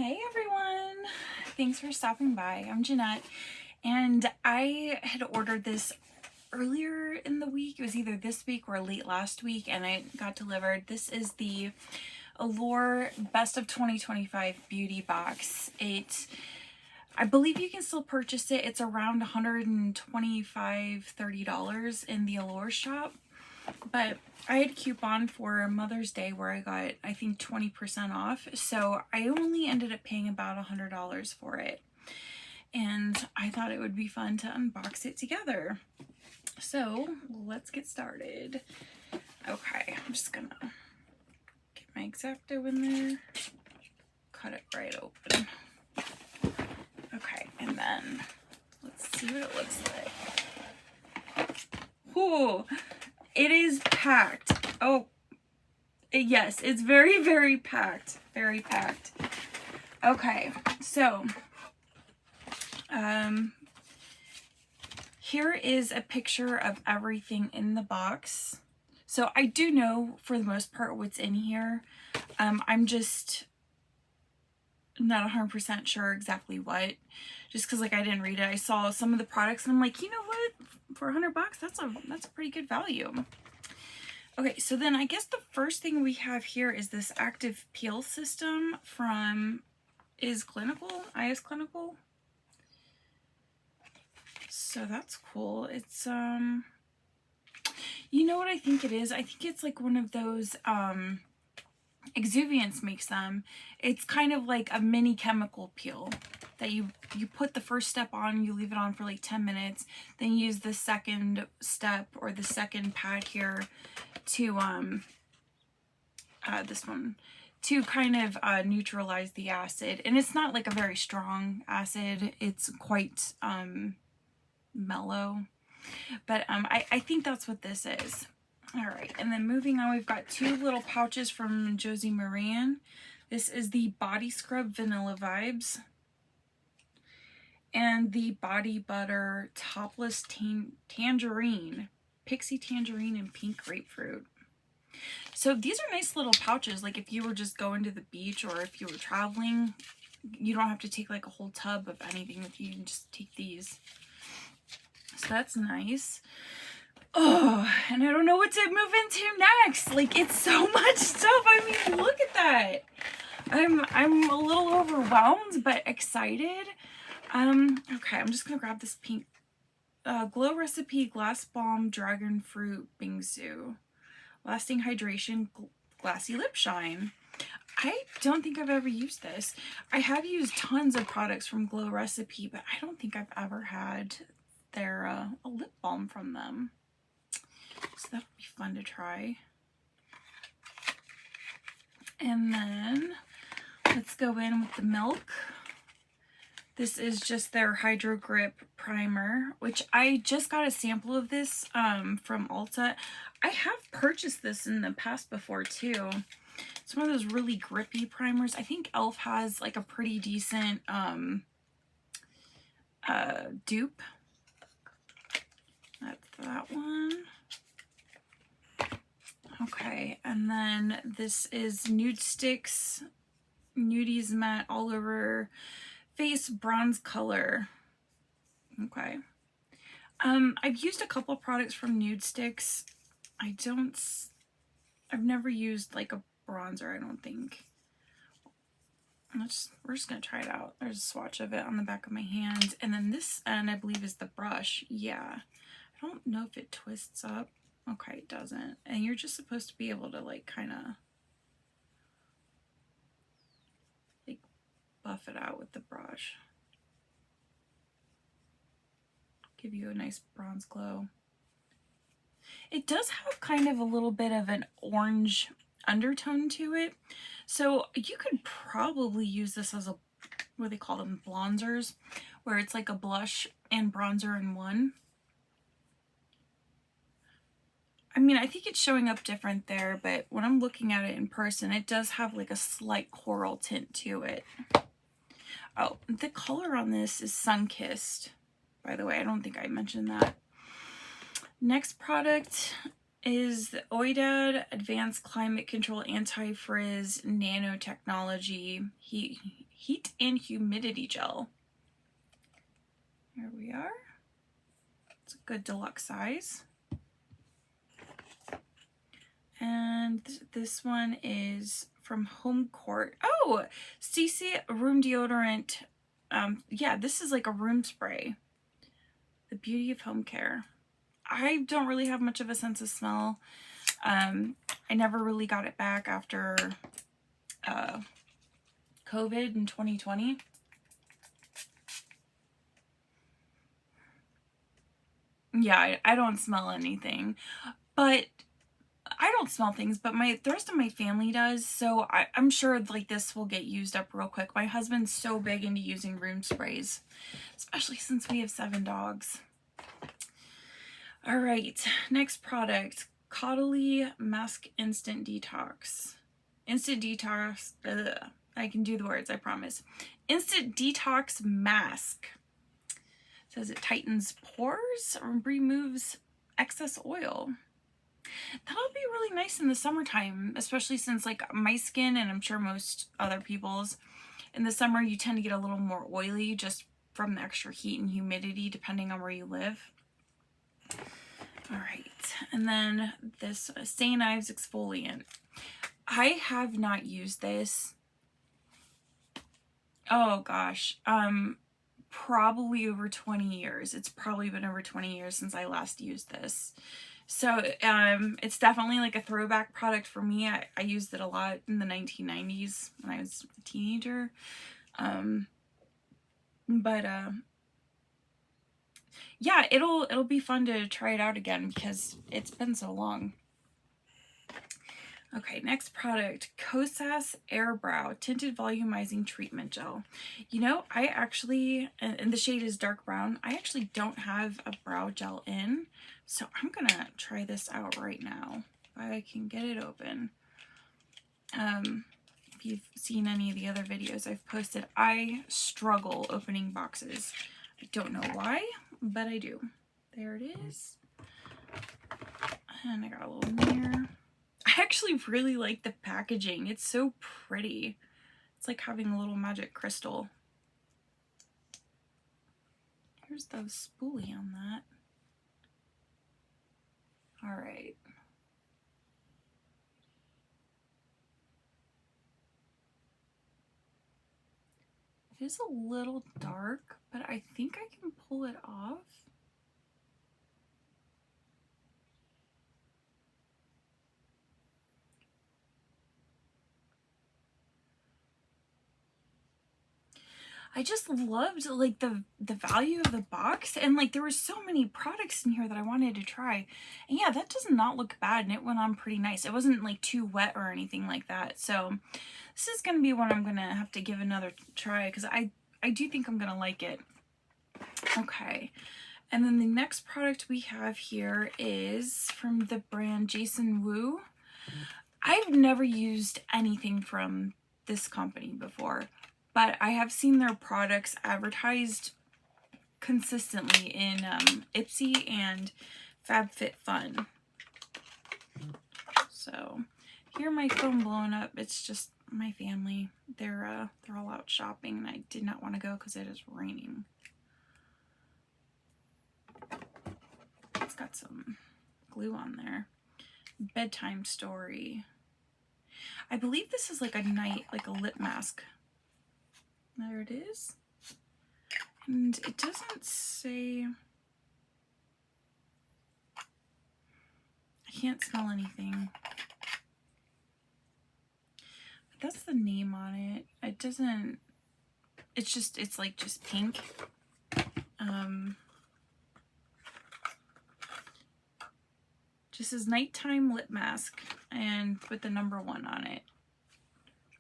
Hey everyone! Thanks for stopping by. I'm Jeanette, and I had ordered this earlier in the week. It was either this week or late last week, and it got delivered. This is the Allure Best of 2025 Beauty Box. I believe you can still purchase it. It's around $125, $30 in the Allure shop. But I had a coupon for Mother's Day where I got, I think, 20% off. So I only ended up paying about $100 for it. And I thought it would be fun to unbox it together. So let's get started. Okay, I'm just gonna get my X-Acto in there. Cut it right open. Okay, and then let's see what it looks like. Ooh. It is packed. Oh, yes, it's very, very packed. Very packed. Okay, so here is a picture of everything in the box. So I do know for the most part what's in here. I'm just not 100% sure exactly what, just because like I didn't read it. I saw some of the products and I'm like, you know what, for $100 that's a pretty good value. Okay, so then I guess the first thing we have here is this active peel system from IS Clinical. So that's cool. It's you know what I think it is? I think it's like one of those Exuviance makes them. It's kind of like a mini chemical peel that you put the first step on, you leave it on for like 10 minutes, then you use the second step or the second pad here to this one to kind of neutralize the acid. And it's not like a very strong acid, it's quite mellow, but I think that's what this is. All right, and then moving on, we've got two little pouches from Josie Maran. This is the Body Scrub Vanilla Vibes and the Body Butter Topless Tangerine, Pixie Tangerine and Pink Grapefruit. So these are nice little pouches, like if you were just going to the beach or if you were traveling, you don't have to take like a whole tub of anything with you, you can just take these. So that's nice. Oh, and I don't know what to move into next. Like, it's so much stuff. I mean, look at that. I'm a little overwhelmed, but excited. Okay, I'm just gonna grab this pink Glow Recipe Glass Balm Dragon Fruit Bingsu. Lasting Hydration Glassy Lip Shine. I don't think I've ever used this. I have used tons of products from Glow Recipe, but I don't think I've ever had their a lip balm from them. So that would be fun to try. And then let's go in with the Milk. This is just their Hydro Grip Primer, which I just got a sample of this from Ulta. I have purchased this in the past before too. It's one of those really grippy primers. I think e.l.f. has like a pretty decent dupe. That's that one. Okay, and then this is Nude Sticks Nudies Matte All Over Face Bronze Color. Okay. I've used a couple products from Nude Sticks. I've never used like a bronzer, I don't think. We're just gonna try it out. There's a swatch of it on the back of my hand. And then this end, I believe, is the brush. Yeah. I don't know if it twists up. Okay, it doesn't. And you're just supposed to be able to like kind of like buff it out with the brush. Give you a nice bronze glow. It does have kind of a little bit of an orange undertone to it. So you could probably use this as a, what do they call them, blonzers, where it's like a blush and bronzer in one. I mean, I think it's showing up different there, but when I'm looking at it in person, it does have like a slight coral tint to it. Oh, the color on this is Sun-Kissed, by the way. I don't think I mentioned that. Next product is the Oidad Advanced Climate Control Anti-Frizz Nanotechnology Heat and Humidity Gel. Here we are. It's a good deluxe size. And this one is from Home Court. Oh, CC Room Deodorant. Yeah, this is like a room spray. The beauty of home care. I don't really have much of a sense of smell. I never really got it back after COVID in 2020. Yeah, I don't smell anything, but I don't smell things, but the rest of my family does, so I'm sure like this will get used up real quick. My husband's so big into using room sprays, especially since we have 7 dogs. All right, next product, Caudalie Mask Instant Detox. Instant Detox, I can do the words, I promise. Instant Detox Mask. It says it tightens pores, removes excess oil. That'll be really nice in the summertime, especially since like my skin, and I'm sure most other people's, in the summer you tend to get a little more oily just from the extra heat and humidity depending on where you live. All right, and then this St. Ives exfoliant. I have not used this. Oh gosh, probably over 20 years. It's probably been over 20 years since I last used this. So it's definitely like a throwback product for me. I used it a lot in the 1990s when I was a teenager. Yeah, it'll be fun to try it out again because it's been so long. Okay, next product, Kosas Airbrow Tinted Volumizing Treatment Gel. You know, I actually, and the shade is dark brown, I actually don't have a brow gel in, so I'm gonna try this out right now. If I can get it open. If you've seen any of the other videos I've posted, I struggle opening boxes. I don't know why, but I do. There it is. And I got a little mirror. I actually really like the packaging. It's so pretty. It's like having a little magic crystal. Here's the spoolie on that. All right. It is a little dark, but I think I can pull it off. I just loved like the value of the box, and like there were so many products in here that I wanted to try. And yeah, that does not look bad, and it went on pretty nice. It wasn't like too wet or anything like that. So this is gonna be one I'm gonna have to give another try because I do think I'm gonna like it. Okay, and then the next product we have here is from the brand Jason Wu. I've never used anything from this company before, but I have seen their products advertised consistently in Ipsy and FabFitFun. So here my phone blowing up. It's just my family. They're all out shopping, and I did not want to go because it is raining. It's got some glue on there. Bedtime Story. I believe this is like a night, like a lip mask. There it is. And it doesn't say, I can't smell anything. But that's the name on it. It doesn't, it's like just pink. Just says nighttime lip mask and with the number 1 on it.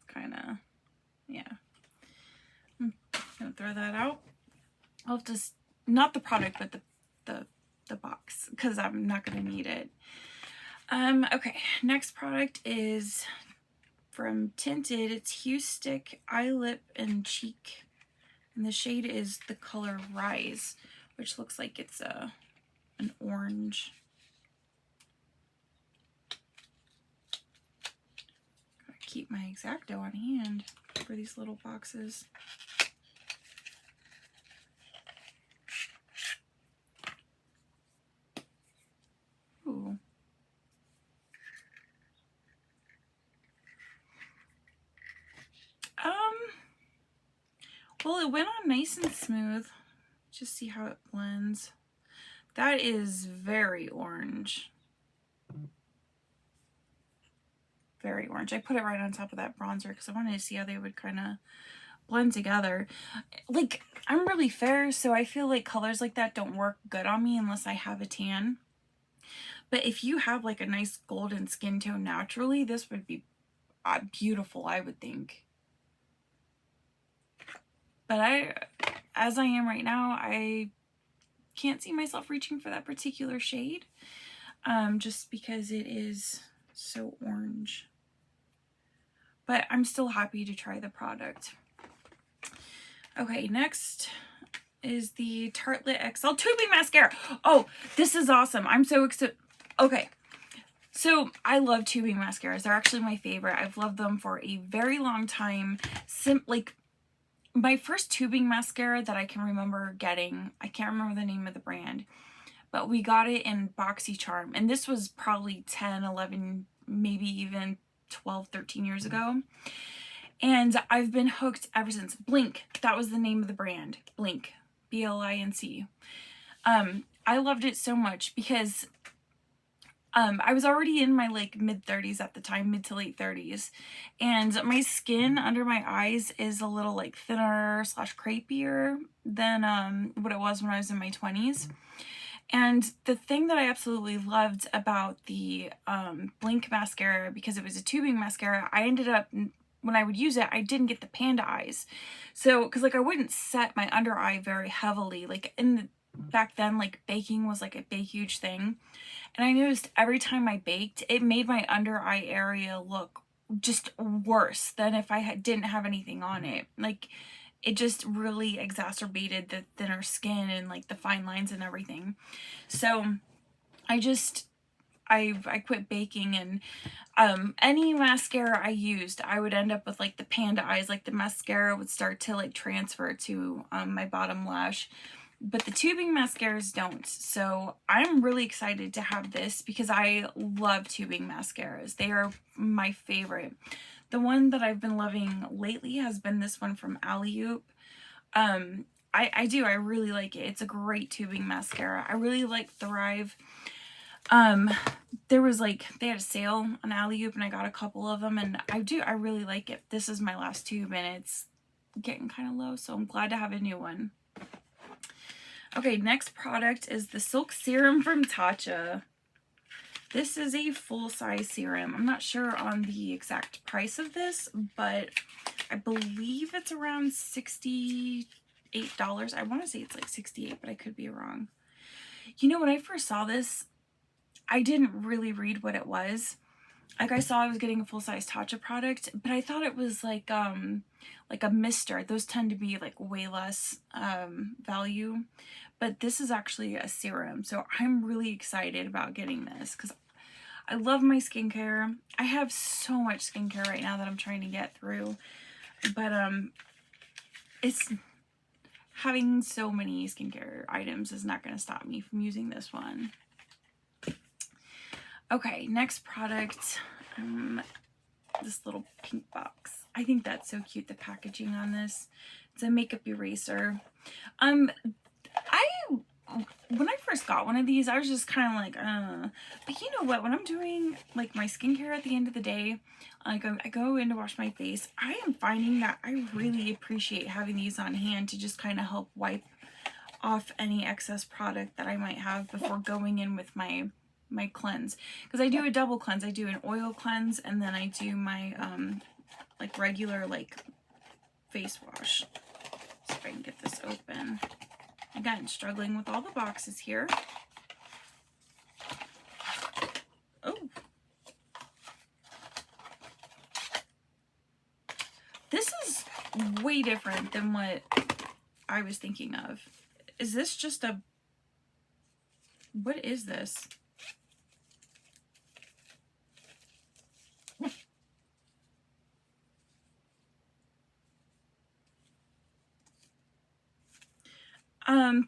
Kind of, yeah. I'm gonna throw that out. I'll have to, not the product, but the box, because I'm not gonna need it. Okay, next product is from Tinted. It's Hue Stick Eye, Lip, and Cheek. And the shade is the color Rise, which looks like it's an orange. Gotta keep my X-Acto on hand for for these little boxes. Ooh. Well, it went on nice and smooth. Just see how it blends. That is very orange. Very orange. I put it right on top of that bronzer because I wanted to see how they would kind of blend together. Like, I'm really fair, so I feel like colors like that don't work good on me unless I have a tan. But if you have like a nice golden skin tone naturally, this would be beautiful, I would think. But as I am right now, I can't see myself reaching for that particular shade, just because it is so orange. But I'm still happy to try the product. Okay, next is the Tartelette XL Tubing Mascara. Oh, this is awesome. I'm so excited. Okay, so I love tubing mascaras. They're actually my favorite. I've loved them for a very long time. Like, my first tubing mascara that I can remember getting, I can't remember the name of the brand, but we got it in BoxyCharm, and this was probably 10, 11, maybe even 12, 13 years ago. And I've been hooked ever since. Blink, that was the name of the brand. Blink, B-L-I-N-C. I loved it so much because I was already in my like mid-30s at the time, mid to late 30s, and my skin under my eyes is a little like thinner slash crepier than what it was when I was in my 20s. And the thing that I absolutely loved about the Blink mascara, because it was a tubing mascara, I ended up, when I would use it, I didn't get the panda eyes. So, because like I wouldn't set my under eye very heavily, like back then, like baking was like a big huge thing. And I noticed every time I baked, it made my under eye area look just worse than if I didn't have anything on it. Like, it just really exacerbated the thinner skin and like the fine lines and everything. So I quit baking, and any mascara I used, I would end up with like the panda eyes. Like the mascara would start to like transfer to my bottom lash. But the tubing mascaras don't. So I'm really excited to have this because I love tubing mascaras. They are my favorite. The one that I've been loving lately has been this one from Allure. I really like it. It's a great tubing mascara. I really like Thrive. There was like, they had a sale on Allure and I got a couple of them, and I really like it. This is my last tube and it's getting kind of low, so I'm glad to have a new one. Okay, next product is the Silk Serum from Tatcha. This is a full-size serum. I'm not sure on the exact price of this, but I believe it's around $68. I want to say it's like $68, but I could be wrong. You know, when I first saw this, I didn't really read what it was. Like, I saw I was getting a full-size Tatcha product, but I thought it was like a mister. Those tend to be like way less value, but this is actually a serum. So I'm really excited about getting this because I love my skincare. I have so much skincare right now that I'm trying to get through, but it's having so many skincare items is not going to stop me from using this one. Okay, next product, this little pink box. I think that's so cute, the packaging on this. It's a makeup eraser. When I first got one of these, I was just kind of like, but you know what, when I'm doing like my skincare at the end of the day, like I go in to wash my face, I am finding that I really appreciate having these on hand to just kind of help wipe off any excess product that I might have before going in with my cleanse, because I do a double cleanse. I do an oil cleanse and then I do my like regular like face wash. See if I can get this open. Again, struggling with all the boxes here. Oh, this is way different than what I was thinking of. Is this just a, what is this?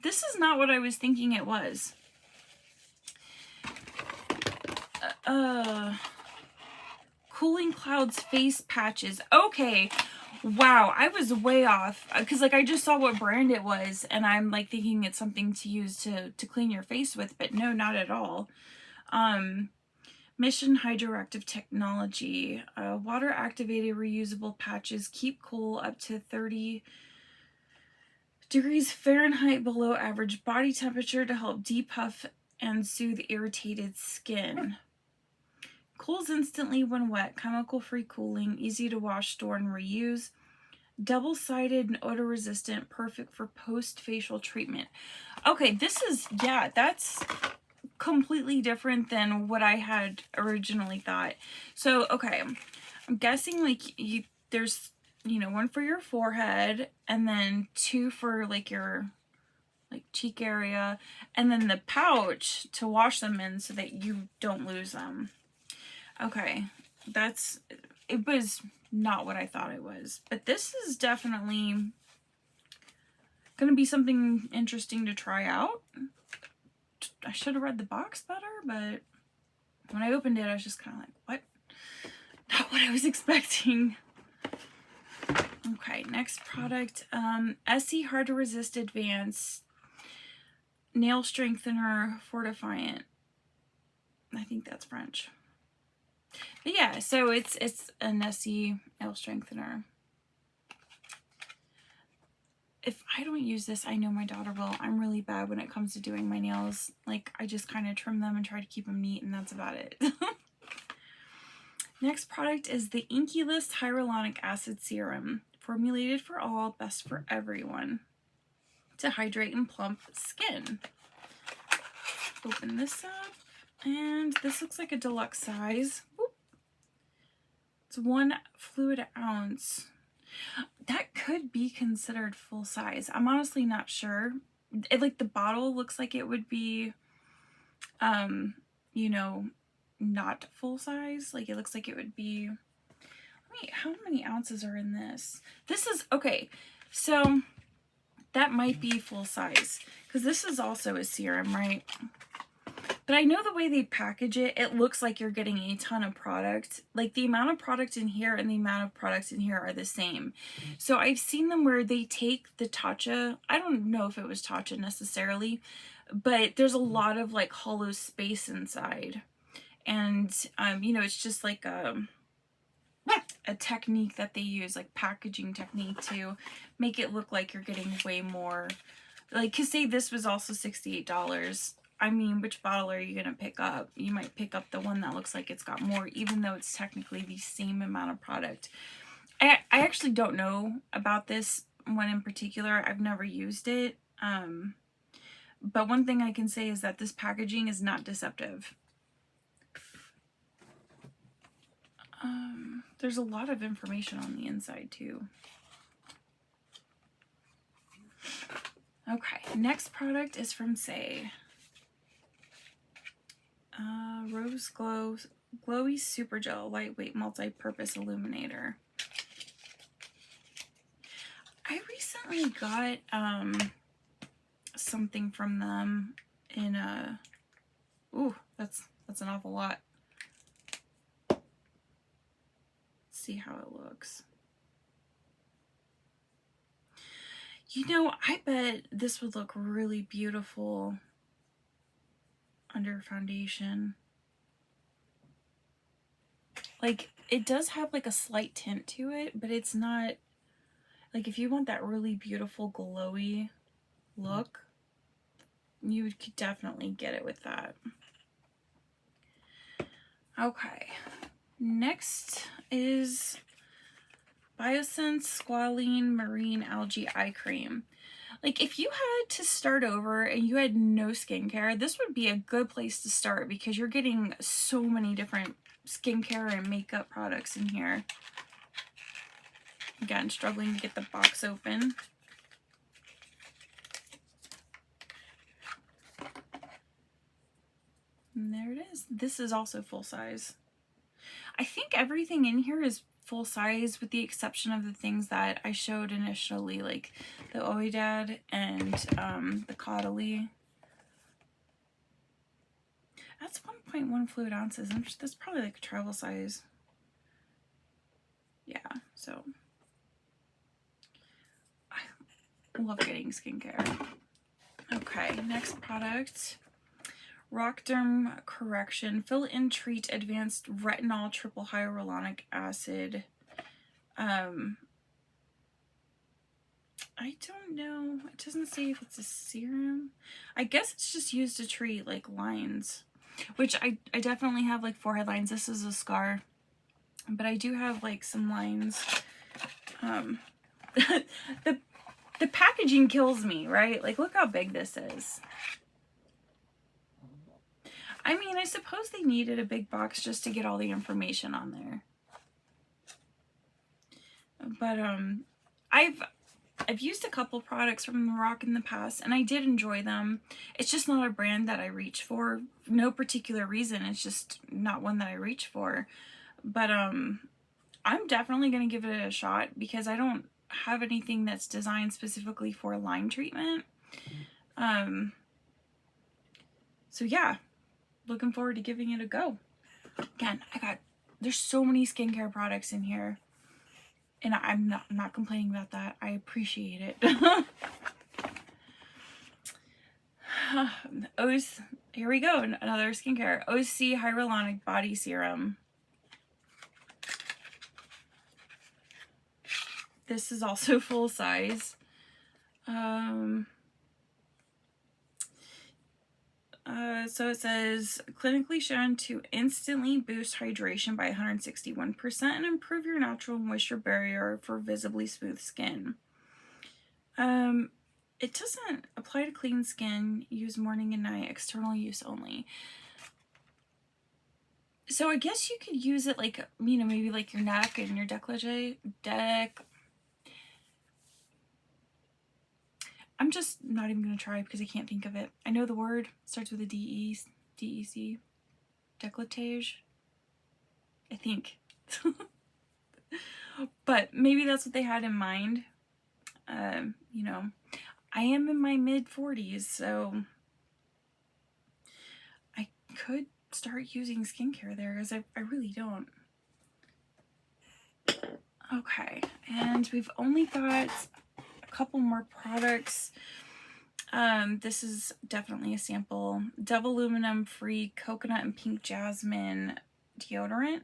This is not what I was thinking it was. Cooling Clouds face patches. Okay. Wow, I was way off. Because, like, I just saw what brand it was, and I'm, like, thinking it's something to use to clean your face with, but no, not at all. Mission Hydroactive Technology. Water-activated reusable patches keep cool up to 30 degrees Fahrenheit below average body temperature to help depuff and soothe irritated skin. Cools instantly when wet, chemical-free cooling, easy to wash, store, and reuse. Double-sided and odor-resistant, perfect for post-facial treatment. Okay, this is, yeah, that's completely different than what I had originally thought. So, okay, I'm guessing, like, there's, you know, one for your forehead, and then two for, like, your, like, cheek area, and then the pouch to wash them in so that you don't lose them. Okay, it was not what I thought it was, but this is definitely going to be something interesting to try out. I should have read the box better, but when I opened it, I was just kind of like, what? Not what I was expecting. Okay, next product, Essie Hard to Resist Advanced Nail Strengthener Fortifiant. I think that's French. But yeah, so it's a Nessie nail strengthener. If I don't use this, I know my daughter will. I'm really bad when it comes to doing my nails. Like, I just kind of trim them and try to keep them neat, and that's about it. Next product is the Inky List Hyaluronic Acid Serum. Formulated for all, best for everyone. To hydrate and plump skin. Open this up, and this looks like a deluxe size. Whoop. It's 1 fluid ounce. That could be considered full size. I'm honestly not sure. Like, the bottle looks like it would be, you know, not full size. Like, it looks like it would be, wait, how many ounces are in this? This is, okay, so that might be full size, because this is also a serum, right? But I know the way they package it, it looks like you're getting a ton of product. Like, the amount of product in here and the amount of products in here are the same. So I've seen them where they take the Tatcha, I don't know if it was Tatcha necessarily, but there's a lot of, like, hollow space inside. And, you know, it's just like a technique that they use, like packaging technique, to make it look like you're getting way more. Like, because say this was also $68. I mean, which bottle are you going to pick up? You might pick up the one that looks like it's got more, even though it's technically the same amount of product. I actually don't know about this one in particular. I've never used it. But one thing I can say is that this packaging is not deceptive. There's a lot of information on the inside too. Okay, next product is from Say. Rose Glowy Super Gel Lightweight Multi-Purpose Illuminator. I recently got something from them in a, ooh, that's an awful lot. Let's see how it looks. You know, I bet this would look really beautiful under foundation. Like, it does have like a slight tint to it, but it's not, like, if you want that really beautiful glowy look, you could definitely get it with that. Okay, next is Biosense Squalene Marine Algae Eye Cream. Like, if you had to start over and you had no skincare, this would be a good place to start, because you're getting so many different skincare and makeup products in here. Again, struggling to get the box open. And there it is. This is also full size. I think everything in here is full size with the exception of the things that I showed initially, like the Oidad and the Caudalie. That's 1.1 fluid ounces. That's probably like a travel size. Yeah, so I love getting skincare. Okay, next product. Rock Derm Correction Fill in Treat Advanced Retinol Triple Hyaluronic Acid. I don't know. It doesn't say if it's a serum. I guess it's just used to treat like lines, which I definitely have like forehead lines. This is a scar, but I do have like some lines. The packaging kills me, right? Like, look how big this is. I mean, I suppose they needed a big box just to get all the information on there. But I've used a couple products from The Rock in the past, and I did enjoy them. It's just not a brand that I reach for. No particular reason. It's just not one that I reach for. But I'm definitely going to give it a shot because I don't have anything that's designed specifically for line treatment. So yeah, looking forward to giving it a go. Again, there's so many skincare products in here. And I'm not complaining about that. I appreciate it. Here we go, another skincare. OC Hyaluronic Body Serum. This is also full size. So it says, clinically shown to instantly boost hydration by 161% and improve your natural moisture barrier for visibly smooth skin. It doesn't apply to clean skin, use morning and night, external use only. So I guess you could use it like, you know, maybe like your neck and your décolleté. I'm just not even going to try because I can't think of it. I know the word starts with a D-E-C. Décolletage, I think. But maybe that's what they had in mind. You know, I am in my mid-40s, so I could start using skincare there because I really don't. Okay, and we've only got a couple more products. This is definitely a sample. Dove aluminum free coconut and pink jasmine deodorant.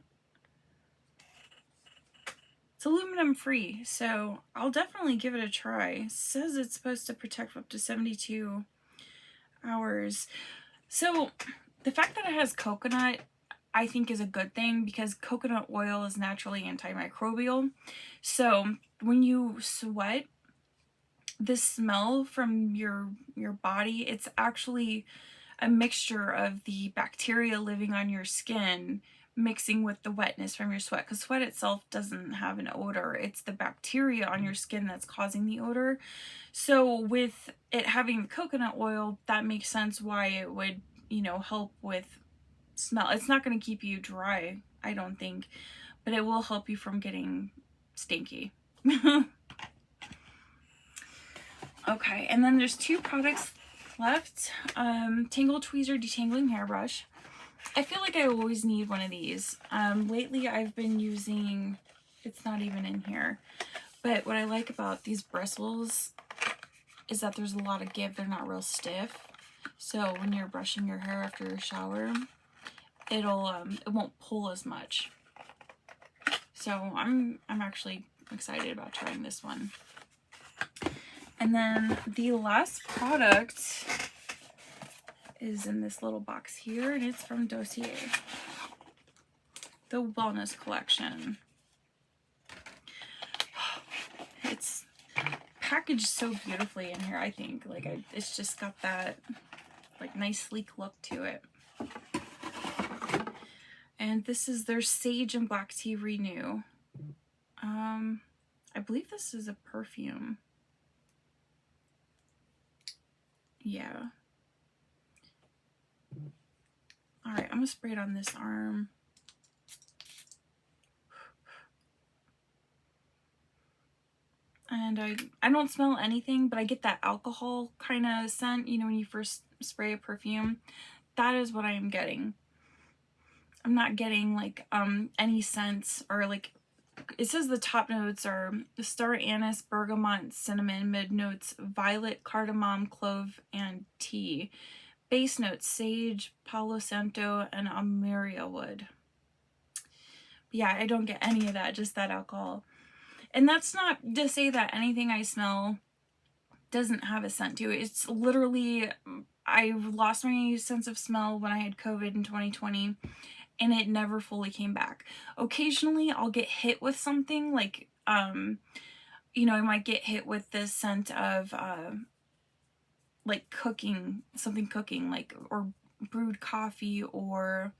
It's aluminum free, so I'll definitely give it a try. It says it's supposed to protect for up to 72 hours. So the fact that it has coconut, I think, is a good thing because coconut oil is naturally antimicrobial. So when you sweat, the smell from your body, it's actually a mixture of the bacteria living on your skin mixing with the wetness from your sweat, because sweat itself doesn't have an odor. It's the bacteria on your skin that's causing the odor. So with it having the coconut oil, that makes sense why it would, you know, help with smell. It's not going to keep you dry, I don't think, but it will help you from getting stinky. Okay, and then there's two products left. Tangle Tweezer Detangling Hairbrush. I feel like I always need one of these. Lately I've been using, it's not even in here, but what I like about these bristles is that there's a lot of give. They're not real stiff. So when you're brushing your hair after your shower, it won't pull as much. So I'm actually excited about trying this one. And then the last product is in this little box here, and it's from Dossier, the Wellness Collection. It's packaged so beautifully in here, I think. Like, it's just got that like nice sleek look to it. And this is their Sage and Black Tea Renew. I believe this is a perfume. Yeah. Alright, I'm gonna spray it on this arm. And I don't smell anything, but I get that alcohol kind of scent, you know, when you first spray a perfume. That is what I am getting. I'm not getting like any scents, or like, it says the top notes are star anise, bergamot, cinnamon, mid notes violet, cardamom, clove, and tea. Base notes sage, palo santo, and almeria wood. Yeah, I don't get any of that, just that alcohol. And that's not to say that anything I smell doesn't have a scent to it. It's literally, I lost my sense of smell when I had COVID in 2020, and it never fully came back. Occasionally I'll get hit with something like, you know, I might get hit with this scent of like cooking, something cooking, like, or brewed coffee, or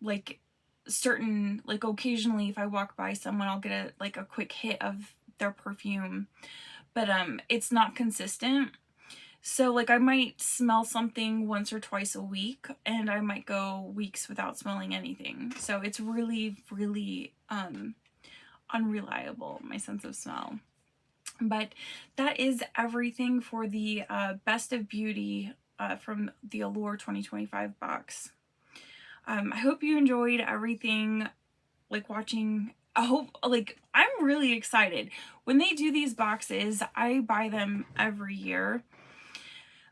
like certain, like occasionally if I walk by someone, I'll get a quick hit of their perfume, but it's not consistent. So like I might smell something once or twice a week, and I might go weeks without smelling anything. So it's really, really unreliable, my sense of smell. But that is everything for the Best of Beauty from the Allure 2025 box. I hope you enjoyed everything, like watching. I hope, like, I'm really excited. When they do these boxes, I buy them every year.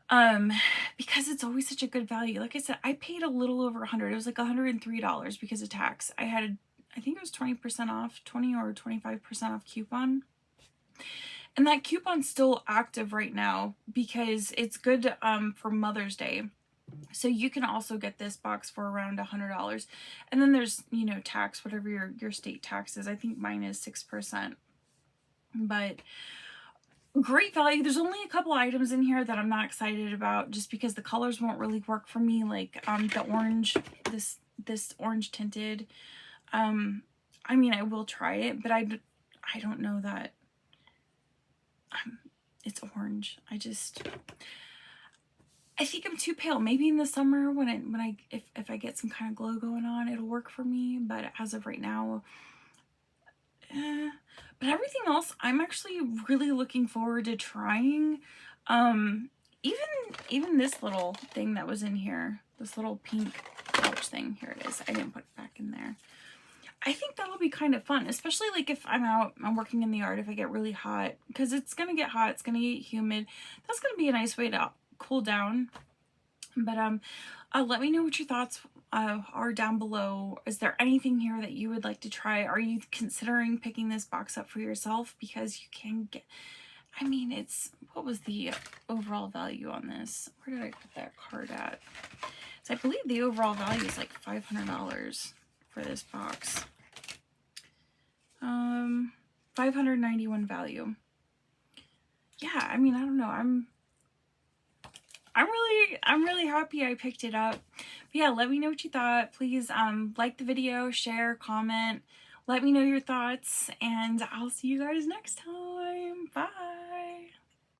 Because it's always such a good value. Like I said, I paid a little over $100. It was like $103 because of tax. I had, I think it was 20% off, 20 or 25% off coupon. And that coupon's still active right now because it's good for Mother's Day. So you can also get this box for around $100. And then there's, you know, tax, whatever your state tax is. I think mine is 6%. But great value. There's only a couple items in here that I'm not excited about just because the colors won't really work for me. Like the orange, this orange tinted. I mean, I will try it, but I don't know that it's orange. I think I'm too pale. Maybe in the summer if I get some kind of glow going on, it'll work for me. But as of right now, but everything else, I'm actually really looking forward to trying. Even this little thing that was in here, this little pink pouch thing. Here it is. I didn't put it back in there. I think that'll be kind of fun, especially like if I'm working in the yard, if I get really hot, because it's gonna get hot, it's gonna get humid. That's gonna be a nice way to cool down. But let me know what your thoughts are down below. Is there anything here that you would like to try? Are you considering picking this box up for yourself? Because you can get, I mean, it's, what was the overall value on this? Where did I put that card at? So I believe the overall value is like $500 for this box. 591 value. Yeah, I mean, I don't know. I'm really happy I picked it up. But yeah, let me know what you thought. Please like the video, share, comment. Let me know your thoughts, and I'll see you guys next time. Bye.